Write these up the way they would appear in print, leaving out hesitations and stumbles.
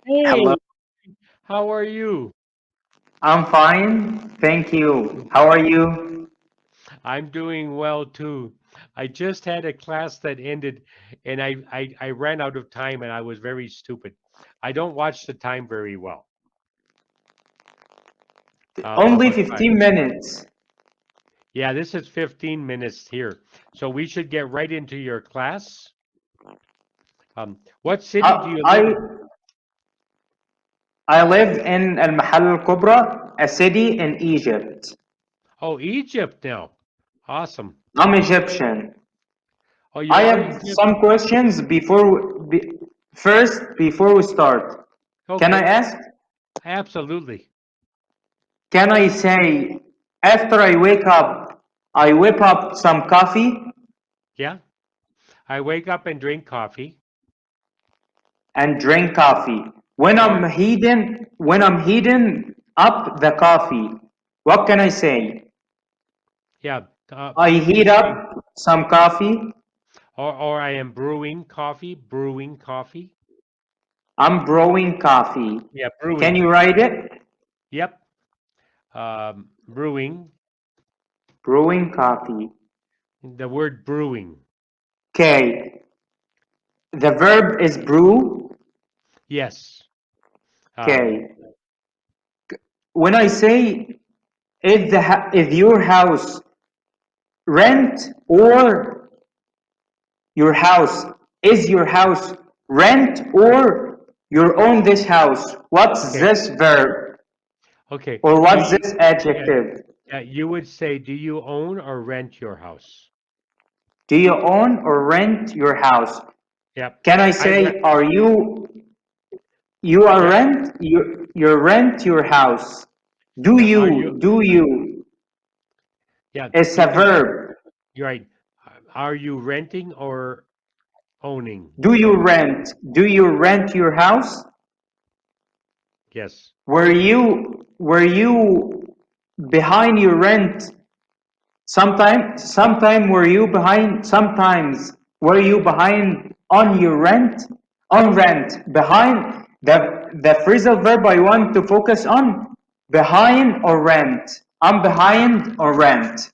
Hello, Hey, how are you? I'm fine. Thank you. How are you? I'm doing well too. I just had a class that ended and I ran out of time and I was very stupid. I don't watch the time very well. How Only about time? 15 minutes. Yeah, this is 15 minutes here. So we should get right into your class. What city do I, you live I, in? I live in Al Mahal Al Kubra, a city in Egypt. Oh, Egypt now. Awesome. I'm Egyptian. Oh, you I are have Egypt? some questions before we start. Can I Okay, ask? absolutely. Can I say, after I wake up, I whip up some coffee Yeah. I wake up and drink coffee. and drink coffee. Or When I'm heating up the coffee, what can I say? yeah, I you heat could say, up some coffee. or I am brewing coffee. I'm brewing coffee. Yeah, Can brewing. you write it? Yep. Brewing. Brewing coffee. The word brewing. Okay. The verb is brew. Yes. Um, Okay. When I say is your house rent or your house is your house rent or you own this house? What's okay. this verb Okay. or Do what's you? this Yeah. adjective? Yeah. You would say, do you own or rent your house? Do you own or rent your house? Yep. Can I I re- say are you are Yep. you rent your house? Do Yeah. Are you you? do you? Yeah. It's a verb. You're right. Are you renting or owning? Do you rent? Do you rent your house? Yes. Were you behind your rent? Sometime were you behind? Sometimes were you behind on your rent? On rent, behind the phrasal verb I want to focus on. Behind or rent? I'm behind or rent.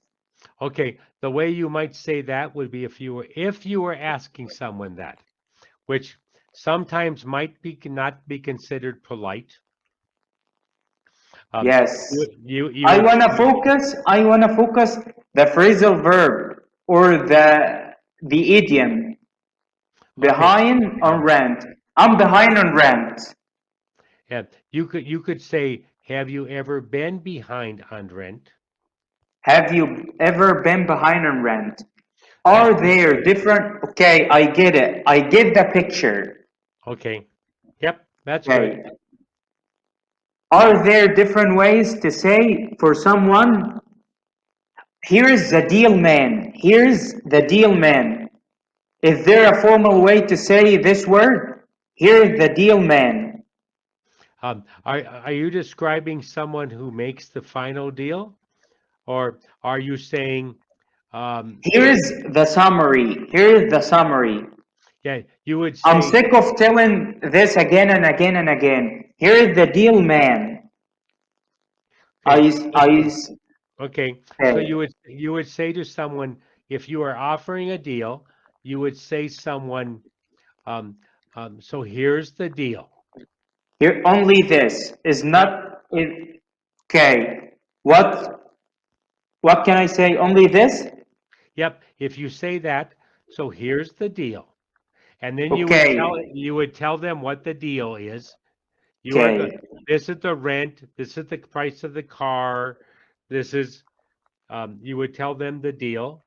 Okay. The way you might say that would be if you were asking someone that, which sometimes might be not be considered polite. Yes. You would I wanna focus the phrasal verb or the idiom okay. behind on Um, rent. I'm behind on rent. yeah, you could say, have you ever been behind on rent? Have you ever been behind on rent? Yeah. Are there different? Okay, I get it. I get the picture. Okay. Yep, that's good. Okay. Are there different ways to say for someone, here's the deal, man? Here's the deal, man. Is there a formal way to say this word? Here's the deal, man. Are you describing someone who makes the final deal, or are you saying, um, Here's the summary. Here's the summary. yeah, you would I'm say, sick of telling this again and again and again. Here's the deal, man. okay, I, okay, so okay. you would say to someone, if you are offering a deal, you would say someone, um, so here's the deal. Here, only this is Yep, not. Okay. What can I say? Only this? yep. If you say that, so here's the deal, and then Okay. you would tell them what the deal is. You are the Okay. This is the rent. This is the price of the car. This is you would tell them the deal.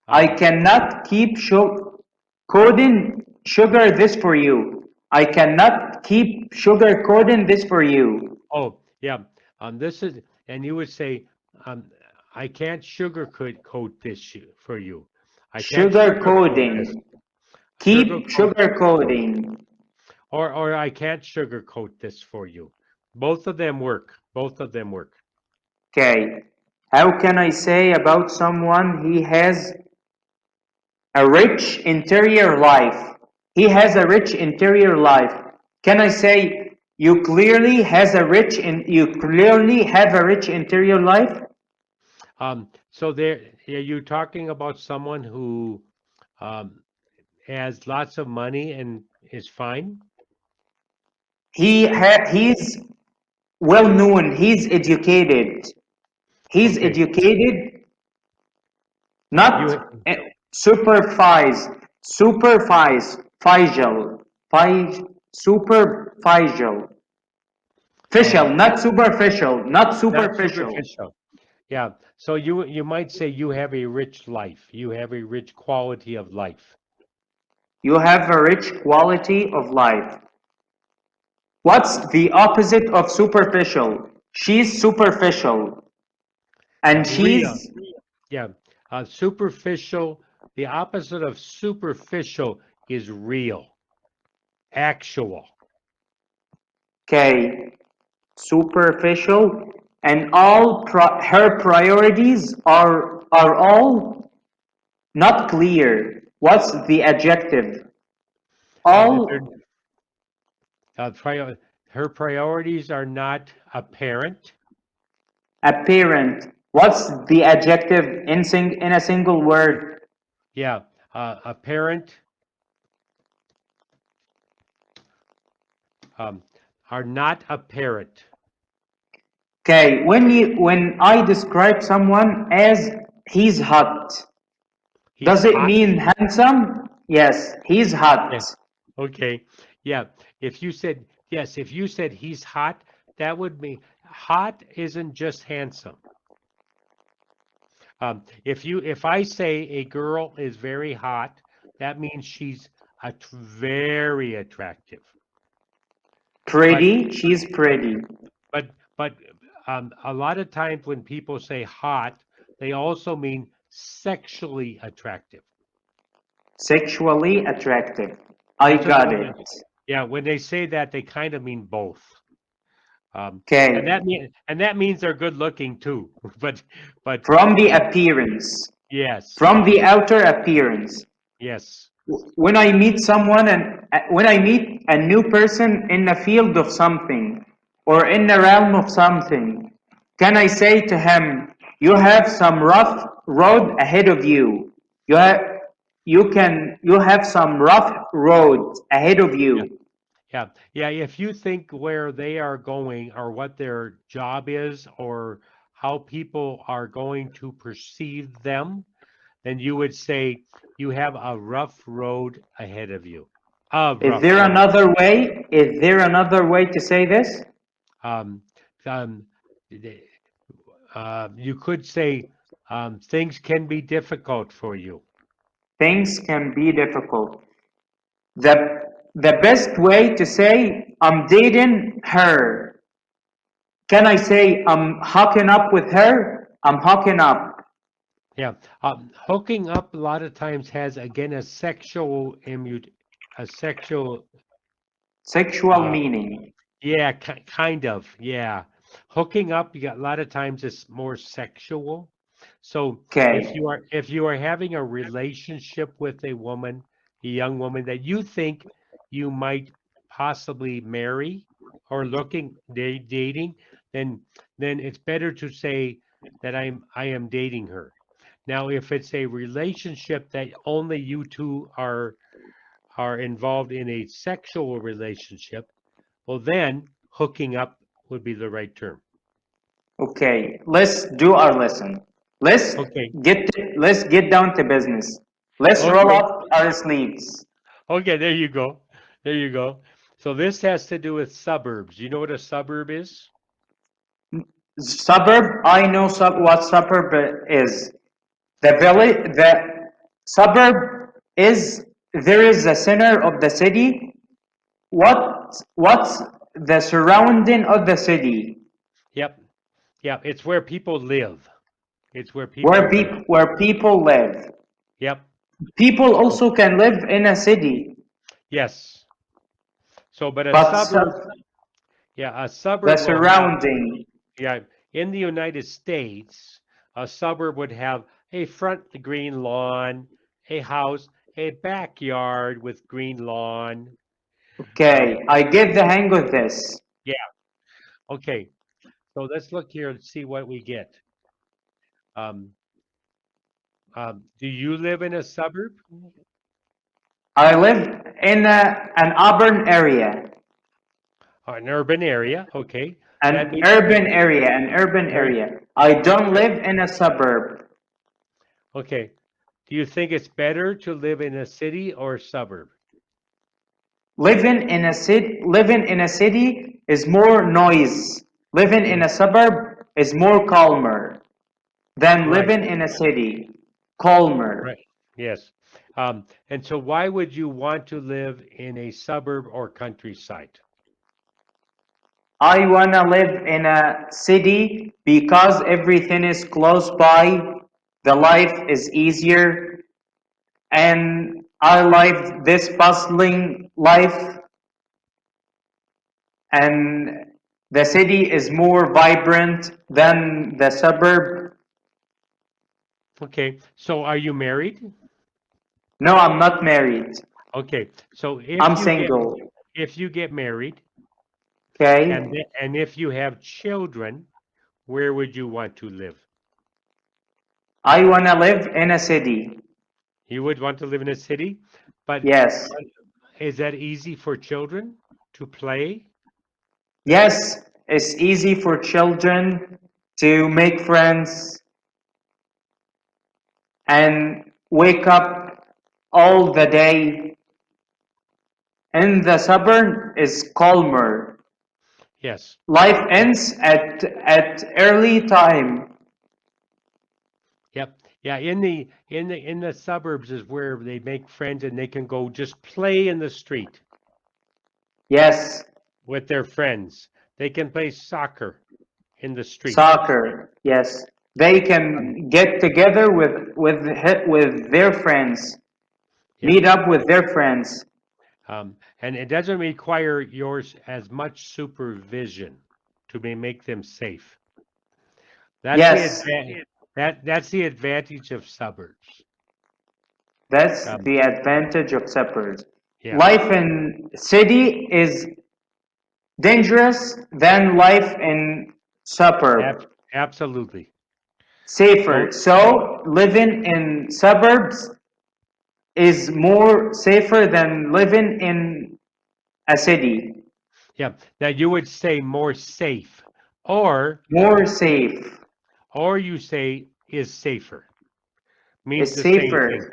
I Um, cannot keep coding sugar this for you. I cannot keep sugar coding this for you. oh yeah, this is, and you would say, um, I can't sugarcoat for you. I can't Sugar sugarcoat this. coding. Keep Sugarcoat, sugar coding. or I can't sugarcoat this for you. Both of them work. Both of them work. Okay. How can I say about someone he has a rich interior life? He has a rich interior life. Can I say you clearly have a rich interior life? So there, are you talking about someone who um, has lots of money and is fine? He's well known. He's educated. He's Okay. educated, You not superficial, superficial, um, not superficial, not not superficial. superficial. Yeah. So you might say you have a rich life. You have a rich quality of life. You have a rich quality of life. What's the opposite of superficial? She's superficial, and Real. she's Yeah. Superficial. The opposite of superficial is real, actual. okay. Superficial, and her priorities are all not clear. What's the adjective? They're, All prior, her priorities are not apparent. apparent. What's the adjective in a single word? Yeah. Apparent um, are not apparent. Okay, when I describe someone as he's hot, He's does it hot. mean handsome? Yes, he's hot. Yeah. Okay. Yeah. If you said, yes, if you said he's hot, that would mean hot isn't just handsome. If I say a girl is very hot, that means she's very attractive. But Pretty, she's pretty. but a lot of times when people say hot, they also mean sexually attractive. Sexually attractive. I That's what got when it. yeah, when they say that, they kind of mean both. And Okay, that means they're good looking too. But from the appearance, yes, from the outer appearance. yes, When I meet someone and when I meet a new person in the field of something or in the realm of something, can I say to him, you have some rough road ahead of you. You have you have some rough road ahead of yeah, you. yeah. If you think where they are going or what their job is or how people are going to perceive them, then you would say you have a rough road ahead of you. A Is rough there road. another way? Is there another way to say this? Um, um, the- you could say things can be difficult for you. Things can be difficult. The best way to say I'm dating her. Can I say I'm hooking up with her? I'm hooking up. Yeah, hooking up a lot of times has again a sexual, Sexual uh, meaning. yeah, kind of, yeah. Hooking up, you got a lot of times it's more sexual. So Okay. if you are having a relationship with a woman, a young woman that you think you might possibly marry or dating, then it's better to say that I am dating her. Now, if it's a relationship that only you two are involved in a sexual relationship, well, then hooking up would be the right term. Okay. Let's do our lesson. Let's Okay. let's get down to business. Let's roll Okay. up our sleeves. Okay. There you go. There you go. So this has to do with suburbs. You know what a suburb is? Suburb. I know what suburb is. The village. The suburb is there is a center of the city. What's the surrounding of the city? Yep. Yep. It's where people live. It's where people live. Where people live. Yep. People So also can live in a city, yes. So, but a but suburb, yeah, a the suburb will have, surrounding. yeah, in the United States, a suburb would have a front green lawn, a house, a backyard with green lawn. Okay, I get the hang of this. Yeah. Okay. So let's look here and see what we get. Do you live in a suburb? I live in an urban area. An urban area? Okay. That An means urban area, an urban very area. I don't live in a suburb. okay. Do you think it's better to live in a city or a suburb? Living in a city is more noise. Living in Yeah. a suburb is more calmer than Right. living in a city. Calmer. Right. Yes. And so why would you want to live in a suburb or countryside? I wanna live in a city because everything is close by. The life is easier, and I like this bustling life, and the city is more vibrant than the suburb. Okay. So are you married? No, I'm not married. Okay. So I'm single. if you get married Okay. and if you have children, where would you want to live? I wanna live in a city. You would want to live in a city, but Yes. is that easy for children to play? Yes, it's easy for children to make friends and wake up all the day. In the suburb is calmer. Yes. Life ends at early time. Yep. Yeah, in the suburbs is where they make friends and they can go just play in the street Yes, with their friends. They can play soccer in the street. soccer. Yes, they Um, can get together with their friends, yeah. meet up with their friends. And it doesn't require yours as much supervision to make them safe. That's the Yes, advantage. That's the advantage of suburbs. that's Um, the advantage of suburbs. yeah. Life in city is dangerous than life in suburb. Absolutely. Safer. Both. So living in suburbs is more safer than living in a city. Yeah. Now you would say more safe, or More safe. you say is safer. Means Is the same thing. safer.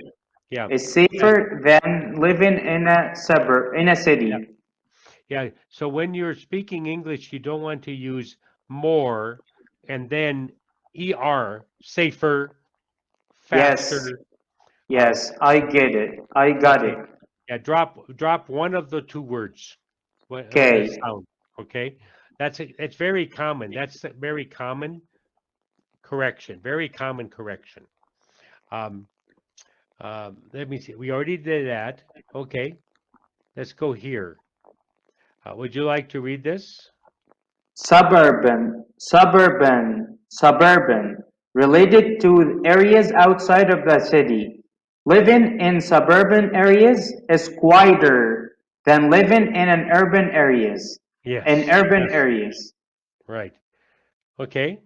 Yeah. Is Yeah. safer than living in a suburb in a Yeah. city. Yeah. So when you're speaking English, you don't want to use more and then er, safer, Yes. faster. Um, Yes. I get it. I got okay. it. Yeah. Drop one of the two words with the Okay. sound. Okay. It's very common. That's a very common correction. Very common correction. Um, let me see. We already did that. Okay. Let's go here. Would you like to read this? Suburban. Suburban. Suburban. Related to areas outside of the city. Living in suburban areas is quieter than living in an urban areas. In Yes. urban Yes. areas. Right. Okay.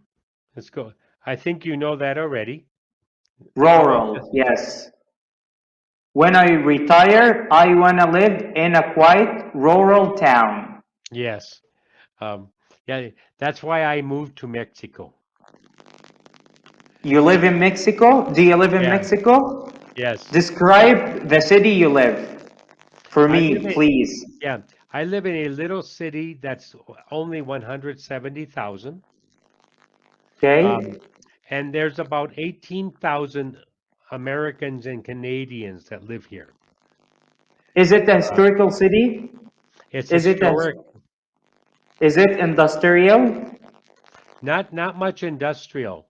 Let's go. I think you know that already. How about this? Rural. Yes. When I retire, I want to live in a quiet rural town. Yes. Um, yeah, that's why I moved to Mexico. You live in Mexico? Do you live in Yeah. Mexico? Yes. Describe the city you live for I live me, in please. yeah, I live in a little city that's only 170,000. Okay? Um, and there's about 18,000 Americans and Canadians that live here. Is it a Uh, historical city? it's Is it a, historic, is it industrial? not much industrial,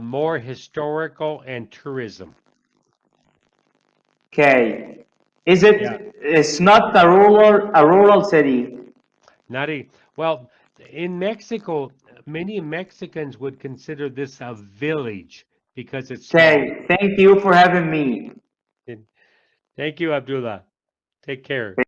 more historical and tourism. Okay. Yeah, It's not a rural city. not a well, in Mexico, many Mexicans would consider this a village because it's small. Okay. Thank you for having me. Thank you, Abdullah. Take care.